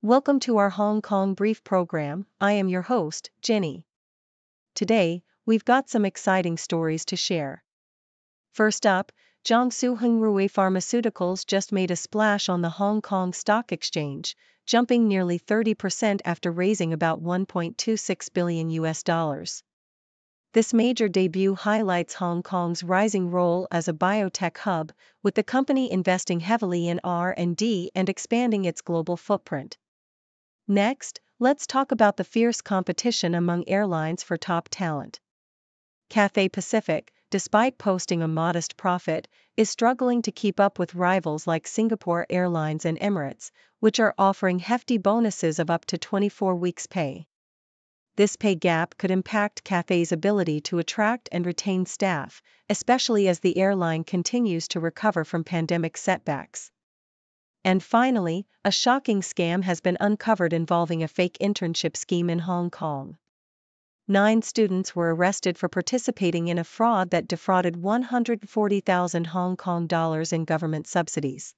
Welcome to our Hong Kong Brief program. I am your host, Jenny. Today, we've got some exciting stories to share. First up, Jiangsu Hengrui Pharmaceuticals just made a splash on the Hong Kong Stock Exchange, jumping nearly 30% after raising about $1.26 billion. This major debut highlights Hong Kong's rising role as a biotech hub, with the company investing heavily in R&D and expanding its global footprint. Next, let's talk about the fierce competition among airlines for top talent. Cathay Pacific, despite posting a modest profit, is struggling to keep up with rivals like Singapore Airlines and Emirates, which are offering hefty bonuses of up to 24 weeks' pay. This pay gap could impact Cathay's ability to attract and retain staff, especially as the airline continues to recover from pandemic setbacks. And finally, a shocking scam has been uncovered involving a fake internship scheme in Hong Kong. 9 students were arrested for participating in a fraud that defrauded 140,000 Hong Kong dollars in government subsidies.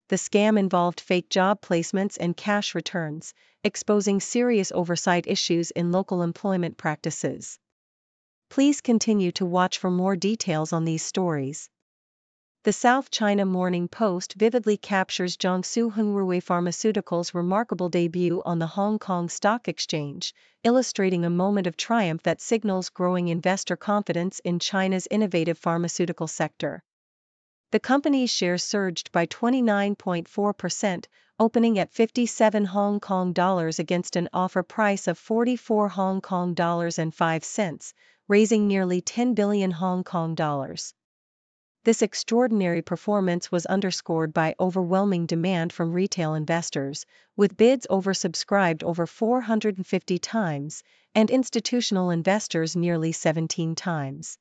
The scam involved fake job placements and cash returns, exposing serious oversight issues in local employment practices. Please continue to watch for more details on these stories. The South China Morning Post vividly captures Jiangsu Hengrui Pharmaceuticals' remarkable debut on the Hong Kong Stock Exchange, illustrating a moment of triumph that signals growing investor confidence in China's innovative pharmaceutical sector. The company's shares surged by 29.4%, opening at 57 Hong Kong dollars against an offer price of 44 Hong Kong dollars and 5 cents, raising nearly 10 billion Hong Kong dollars. This extraordinary performance was underscored by overwhelming demand from retail investors, with bids oversubscribed over 450 times, and institutional investors nearly 17 times.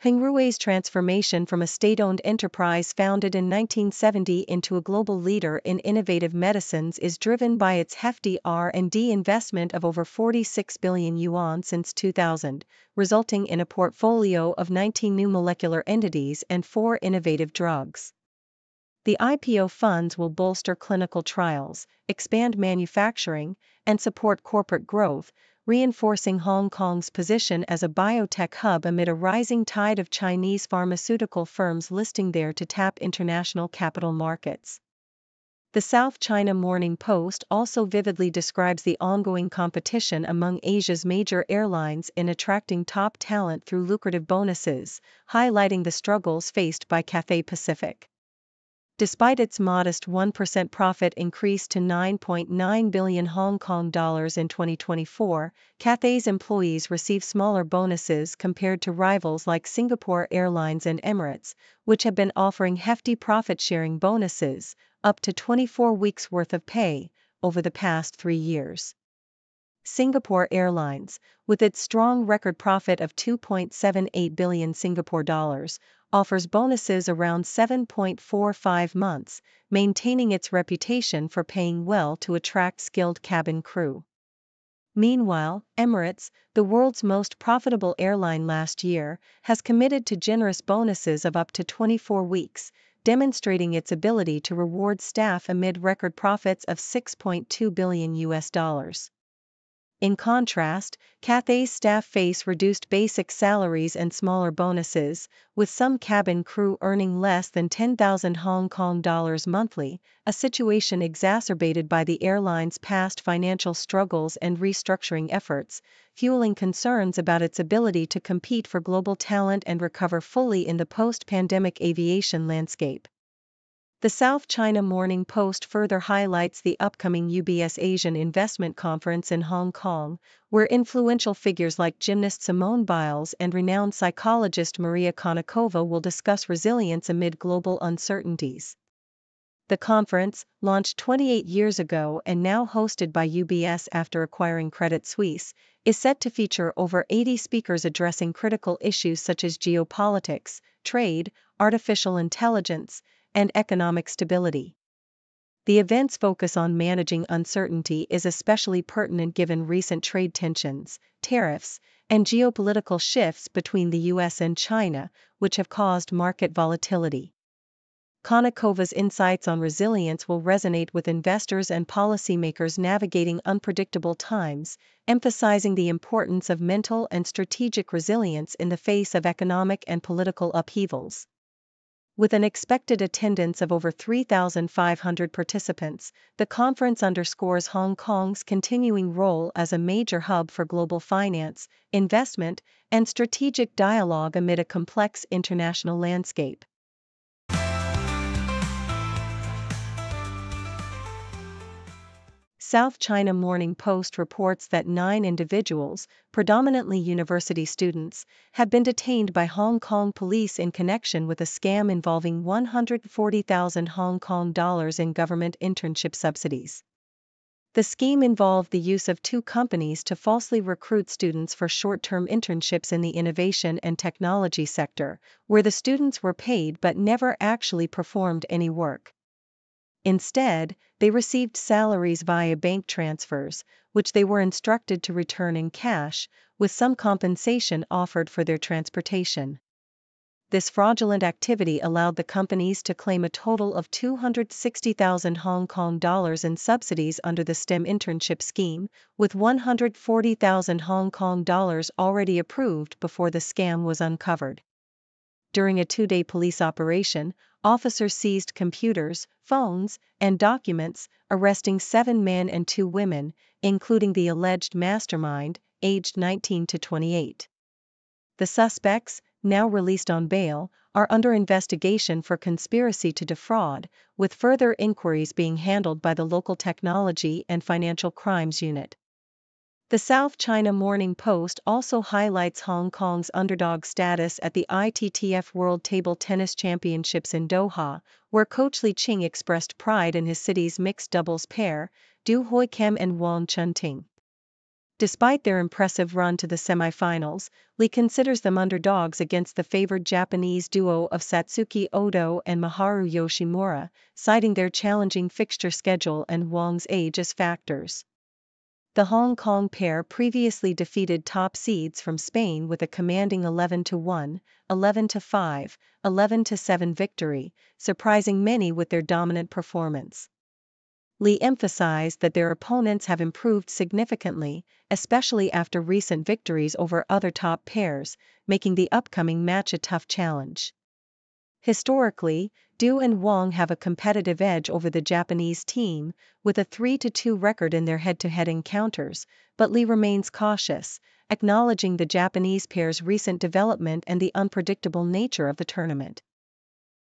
Hengrui's transformation from a state-owned enterprise founded in 1970 into a global leader in innovative medicines is driven by its hefty R&D investment of over 46 billion yuan since 2000, resulting in a portfolio of 19 new molecular entities and 4 innovative drugs. The IPO funds will bolster clinical trials, expand manufacturing, and support corporate growth, reinforcing Hong Kong's position as a biotech hub amid a rising tide of Chinese pharmaceutical firms listing there to tap international capital markets. The South China Morning Post also vividly describes the ongoing competition among Asia's major airlines in attracting top talent through lucrative bonuses, highlighting the struggles faced by Cathay Pacific. Despite its modest 1% profit increase to 9.9 billion Hong Kong dollars in 2024, Cathay's employees receive smaller bonuses compared to rivals like Singapore Airlines and Emirates, which have been offering hefty profit-sharing bonuses, up to 24 weeks' worth of pay, over the past 3 years. Singapore Airlines, with its strong record profit of 2.78 billion Singapore dollars, offers bonuses around 7.45 months, maintaining its reputation for paying well to attract skilled cabin crew. Meanwhile, Emirates, the world's most profitable airline last year, has committed to generous bonuses of up to 24 weeks, demonstrating its ability to reward staff amid record profits of $6.2 billion. In contrast, Cathay's staff face reduced basic salaries and smaller bonuses, with some cabin crew earning less than 10,000 Hong Kong dollars monthly, a situation exacerbated by the airline's past financial struggles and restructuring efforts, fueling concerns about its ability to compete for global talent and recover fully in the post-pandemic aviation landscape. The South China Morning Post further highlights the upcoming UBS Asian Investment Conference in Hong Kong, where influential figures like gymnast Simone Biles and renowned psychologist Maria Konnikova will discuss resilience amid global uncertainties. The conference, launched 28 years ago and now hosted by UBS after acquiring Credit Suisse, is set to feature over 80 speakers addressing critical issues such as geopolitics, trade, artificial intelligence, and economic stability. The event's focus on managing uncertainty is especially pertinent given recent trade tensions, tariffs, and geopolitical shifts between the US and China, which have caused market volatility. Konakova's insights on resilience will resonate with investors and policymakers navigating unpredictable times, emphasizing the importance of mental and strategic resilience in the face of economic and political upheavals. With an expected attendance of over 3,500 participants, the conference underscores Hong Kong's continuing role as a major hub for global finance, investment, and strategic dialogue amid a complex international landscape. South China Morning Post reports that 9 individuals, predominantly university students, have been detained by Hong Kong police in connection with a scam involving 140,000 Hong Kong dollars in government internship subsidies. The scheme involved the use of 2 companies to falsely recruit students for short-term internships in the innovation and technology sector, where the students were paid but never actually performed any work. Instead, they received salaries via bank transfers, which they were instructed to return in cash, with some compensation offered for their transportation. This fraudulent activity allowed the companies to claim a total of 260,000 Hong Kong dollars in subsidies under the STEM internship scheme, with 140,000 Hong Kong dollars already approved before the scam was uncovered. During a 2-day police operation, officers seized computers, phones, and documents, arresting 7 men and 2 women, including the alleged mastermind, aged 19 to 28. The suspects, now released on bail, are under investigation for conspiracy to defraud, with further inquiries being handled by the local Technology and Financial Crimes Unit. The South China Morning Post also highlights Hong Kong's underdog status at the ITTF World Table Tennis Championships in Doha, where coach Li Qing expressed pride in his city's mixed doubles pair, Du Hoi Kem and Wang Chunting. Despite their impressive run to the semifinals, Li considers them underdogs against the favored Japanese duo of Satsuki Odo and Maharu Yoshimura, citing their challenging fixture schedule and Wang's age as factors. The Hong Kong pair previously defeated top seeds from Spain with a commanding 11-1, 11-5, 11-7 victory, surprising many with their dominant performance. Li emphasized that their opponents have improved significantly, especially after recent victories over other top pairs, making the upcoming match a tough challenge. Historically, Du and Wang have a competitive edge over the Japanese team, with a 3-2 record in their head-to-head encounters, but Li remains cautious, acknowledging the Japanese pair's recent development and the unpredictable nature of the tournament.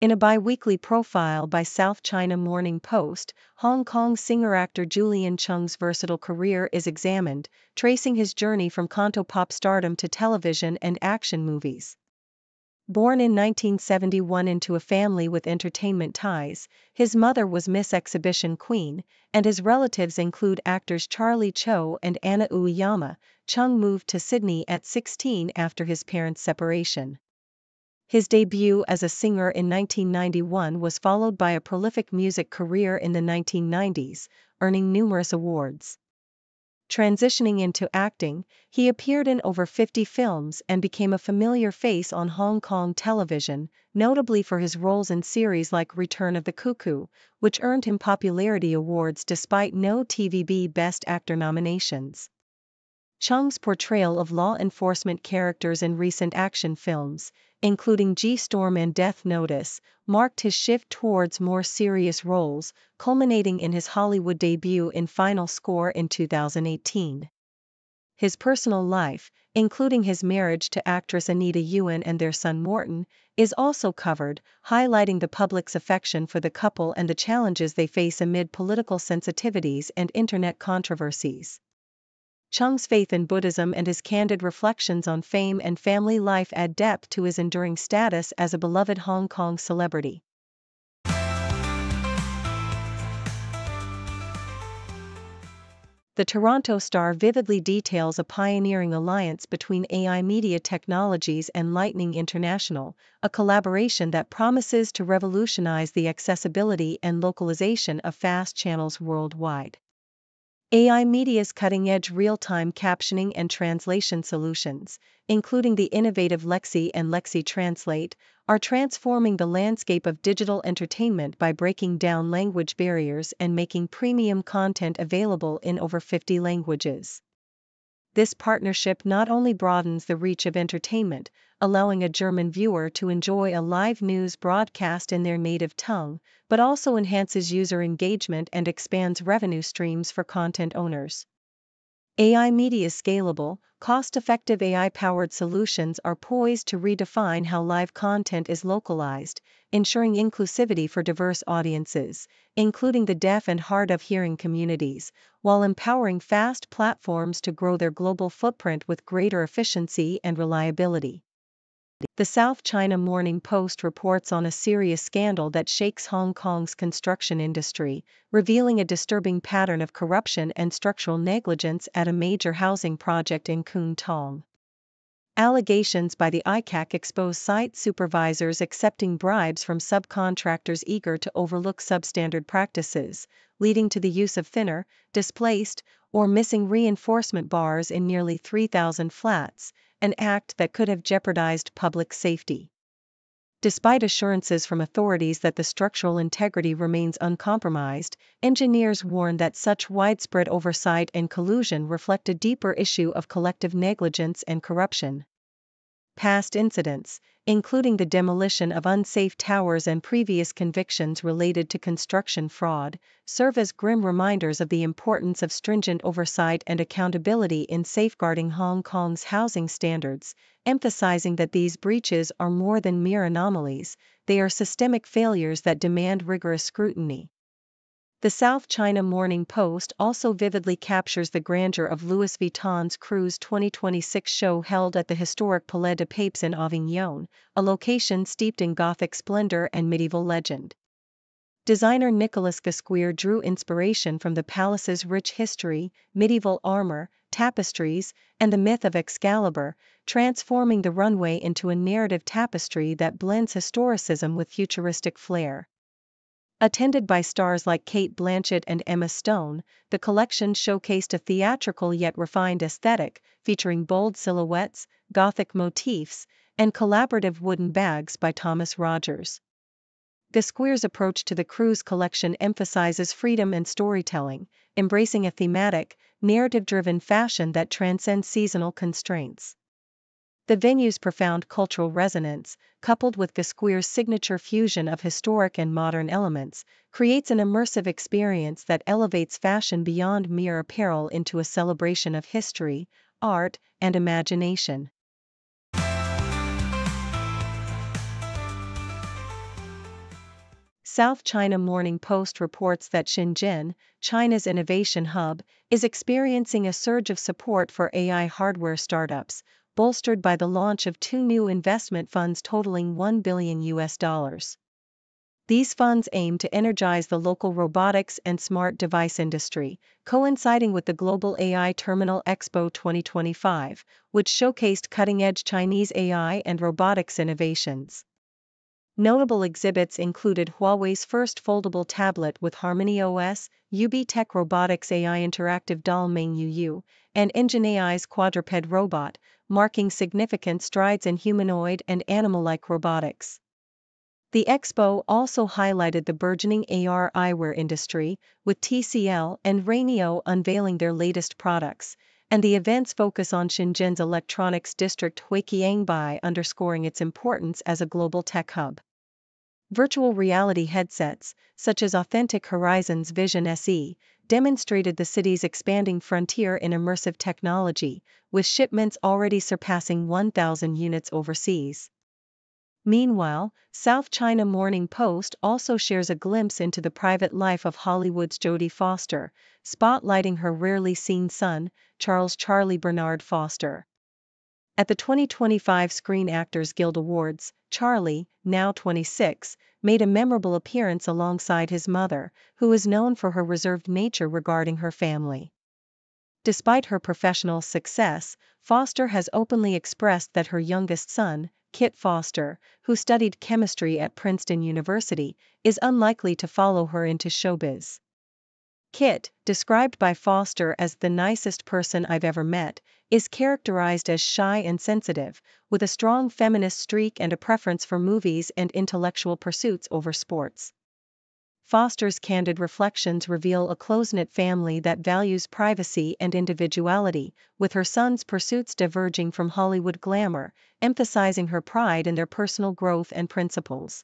In a bi-weekly profile by South China Morning Post, Hong Kong singer-actor Julian Chung's versatile career is examined, tracing his journey from cantopop stardom to television and action movies. Born in 1971 into a family with entertainment ties, his mother was Miss Exhibition Queen, and his relatives include actors Charlie Cho and Anna Uyama. Chung moved to Sydney at 16 after his parents' separation. His debut as a singer in 1991 was followed by a prolific music career in the 1990s, earning numerous awards. Transitioning into acting, he appeared in over 50 films and became a familiar face on Hong Kong television, notably for his roles in series like Return of the Cuckoo, which earned him popularity awards despite no TVB Best Actor nominations. Chung's portrayal of law enforcement characters in recent action films, including G-Storm and Death Notice, marked his shift towards more serious roles, culminating in his Hollywood debut in Final Score in 2018. His personal life, including his marriage to actress Anita Yuen and their son Morton, is also covered, highlighting the public's affection for the couple and the challenges they face amid political sensitivities and internet controversies. Chung's faith in Buddhism and his candid reflections on fame and family life add depth to his enduring status as a beloved Hong Kong celebrity. The Toronto Star vividly details a pioneering alliance between AI Media Technologies and Lightning International, a collaboration that promises to revolutionize the accessibility and localization of fast channels worldwide. AI Media's cutting-edge real-time captioning and translation solutions, including the innovative Lexi and Lexi Translate, are transforming the landscape of digital entertainment by breaking down language barriers and making premium content available in over 50 languages. This partnership not only broadens the reach of entertainment, allowing a German viewer to enjoy a live news broadcast in their native tongue, but also enhances user engagement and expands revenue streams for content owners. AI Media's scalable, cost-effective AI-powered solutions are poised to redefine how live content is localized, ensuring inclusivity for diverse audiences, including the deaf and hard-of-hearing communities, while empowering fast platforms to grow their global footprint with greater efficiency and reliability. The South China Morning Post reports on a serious scandal that shakes Hong Kong's construction industry, revealing a disturbing pattern of corruption and structural negligence at a major housing project in Kwun Tong. Allegations by the ICAC expose site supervisors accepting bribes from subcontractors eager to overlook substandard practices, leading to the use of thinner, displaced, or missing reinforcement bars in nearly 3,000 flats, an act that could have jeopardized public safety. Despite assurances from authorities that the structural integrity remains uncompromised, engineers warn that such widespread oversight and collusion reflect a deeper issue of collective negligence and corruption. Past incidents, including the demolition of unsafe towers and previous convictions related to construction fraud, serve as grim reminders of the importance of stringent oversight and accountability in safeguarding Hong Kong's housing standards, emphasizing that these breaches are more than mere anomalies, they are systemic failures that demand rigorous scrutiny. The South China Morning Post also vividly captures the grandeur of Louis Vuitton's Cruise 2026 show held at the historic Palais de Papes in Avignon, a location steeped in Gothic splendor and medieval legend. Designer Nicolas Gasquire drew inspiration from the palace's rich history, medieval armor, tapestries, and the myth of Excalibur, transforming the runway into a narrative tapestry that blends historicism with futuristic flair. Attended by stars like Cate Blanchett and Emma Stone, the collection showcased a theatrical yet refined aesthetic, featuring bold silhouettes, Gothic motifs, and collaborative wooden bags by Thomas Rogers. Gasquire's approach to the Cruise collection emphasizes freedom and storytelling, embracing a thematic, narrative-driven fashion that transcends seasonal constraints. The venue's profound cultural resonance, coupled with Gasquire's signature fusion of historic and modern elements, creates an immersive experience that elevates fashion beyond mere apparel into a celebration of history, art, and imagination. South China Morning Post reports that Shenzhen, China's innovation hub, is experiencing a surge of support for AI hardware startups, bolstered by the launch of 2 new investment funds totaling $1 billion. These funds aim to energize the local robotics and smart device industry, coinciding with the Global AI Terminal Expo 2025, which showcased cutting-edge Chinese AI and robotics innovations. Notable exhibits included Huawei's first foldable tablet with Harmony OS, UB Tech Robotics AI interactive doll Meng Yu, and Engine AI's quadruped robot, marking significant strides in humanoid and animal-like robotics. The expo also highlighted the burgeoning AR eyewear industry, with TCL and Rainio unveiling their latest products, and the event's focus on Shenzhen's electronics district Huiqiangbei underscoring its importance as a global tech hub. Virtual reality headsets, such as Authentic Horizons Vision SE, demonstrated the city's expanding frontier in immersive technology, with shipments already surpassing 1,000 units overseas. Meanwhile, South China Morning Post also shares a glimpse into the private life of Hollywood's Jodie Foster, spotlighting her rarely seen son, Charles "Charlie" Bernard Foster. At the 2025 Screen Actors Guild Awards, Charlie, now 26, made a memorable appearance alongside his mother, who is known for her reserved nature regarding her family. Despite her professional success, Foster has openly expressed that her youngest son, Kit Foster, who studied chemistry at Princeton University, is unlikely to follow her into showbiz. Kit, described by Foster as the nicest person I've ever met, is characterized as shy and sensitive, with a strong feminist streak and a preference for movies and intellectual pursuits over sports. Foster's candid reflections reveal a close-knit family that values privacy and individuality, with her son's pursuits diverging from Hollywood glamour, emphasizing her pride in their personal growth and principles.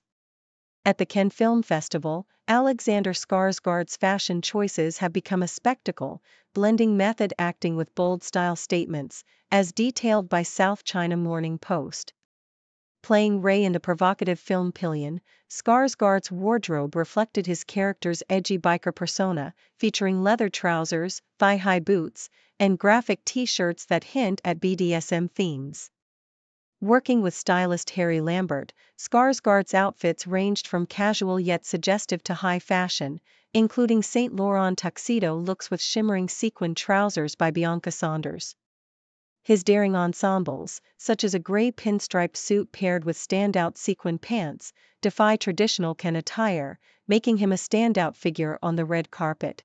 At the Cannes Film Festival, Alexander Skarsgård's fashion choices have become a spectacle, blending method acting with bold style statements, as detailed by South China Morning Post. Playing Ray in the provocative film Pillion, Skarsgård's wardrobe reflected his character's edgy biker persona, featuring leather trousers, thigh-high boots, and graphic t-shirts that hint at BDSM themes. Working with stylist Harry Lambert, Skarsgård's outfits ranged from casual yet suggestive to high fashion, including Saint Laurent tuxedo looks with shimmering sequin trousers by Bianca Saunders. His daring ensembles, such as a gray pinstriped suit paired with standout sequin pants, defy traditional Cannes attire, making him a standout figure on the red carpet.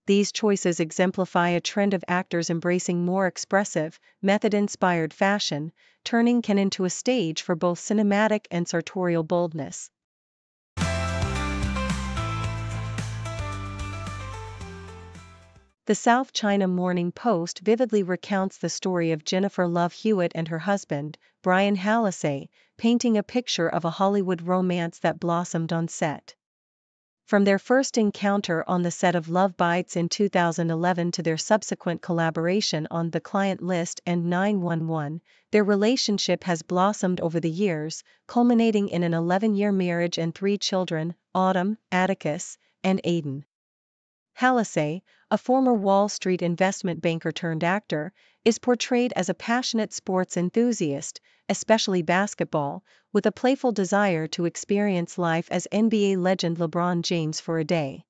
These choices exemplify a trend of actors embracing more expressive, method-inspired fashion, turning Cannes into a stage for both cinematic and sartorial boldness. The South China Morning Post vividly recounts the story of Jennifer Love Hewitt and her husband, Brian Hallisey, painting a picture of a Hollywood romance that blossomed on set. From their first encounter on the set of Love Bites in 2011 to their subsequent collaboration on The Client List and 911, their relationship has blossomed over the years, culminating in an 11-year marriage and 3 children, Autumn, Atticus, and Aiden. Hallisey, a former Wall Street investment banker turned actor, is portrayed as a passionate sports enthusiast, especially basketball, with a playful desire to experience life as NBA legend LeBron James for a day.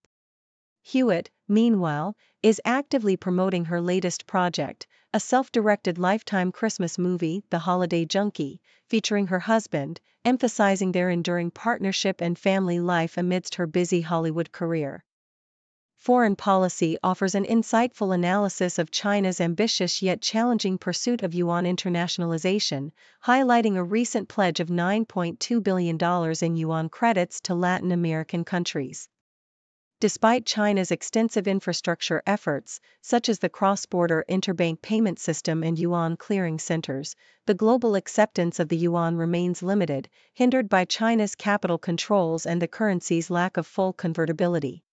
Hewitt, meanwhile, is actively promoting her latest project, a self-directed Lifetime Christmas movie, The Holiday Junkie, featuring her husband, emphasizing their enduring partnership and family life amidst her busy Hollywood career. Foreign Policy offers an insightful analysis of China's ambitious yet challenging pursuit of yuan internationalization, highlighting a recent pledge of $9.2 billion in yuan credits to Latin American countries. Despite China's extensive infrastructure efforts, such as the cross-border interbank payment system and yuan clearing centers, the global acceptance of the yuan remains limited, hindered by China's capital controls and the currency's lack of full convertibility.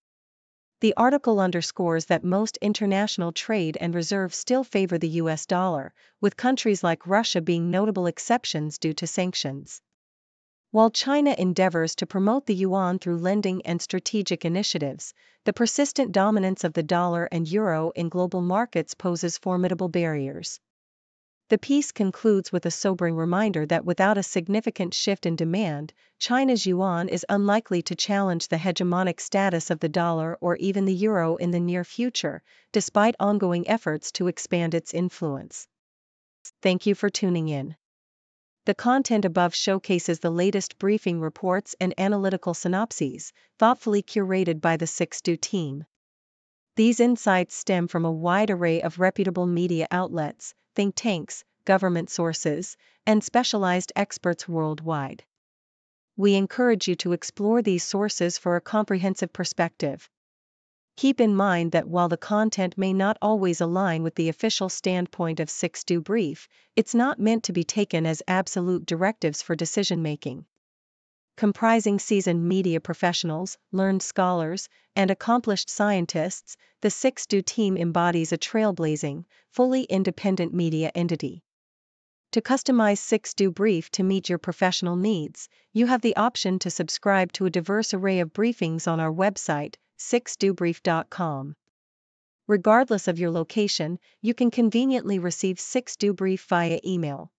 The article underscores that most international trade and reserve still favor the US dollar, with countries like Russia being notable exceptions due to sanctions. While China endeavors to promote the yuan through lending and strategic initiatives, the persistent dominance of the dollar and euro in global markets poses formidable barriers. The piece concludes with a sobering reminder that without a significant shift in demand, China's yuan is unlikely to challenge the hegemonic status of the dollar or even the euro in the near future, despite ongoing efforts to expand its influence. Thank you for tuning in. The content above showcases the latest briefing reports and analytical synopses, thoughtfully curated by the 6Do team. These insights stem from a wide array of reputable media outlets, think tanks, government sources, and specialized experts worldwide. We encourage you to explore these sources for a comprehensive perspective. Keep in mind that while the content may not always align with the official standpoint of 6Do Brief, it's not meant to be taken as absolute directives for decision-making. Comprising seasoned media professionals, learned scholars, and accomplished scientists, the 6Do team embodies a trailblazing, fully independent media entity. To customize 6Do Brief to meet your professional needs, you have the option to subscribe to a diverse array of briefings on our website, 6dobrief.com. Regardless of your location, you can conveniently receive 6Do Brief via email.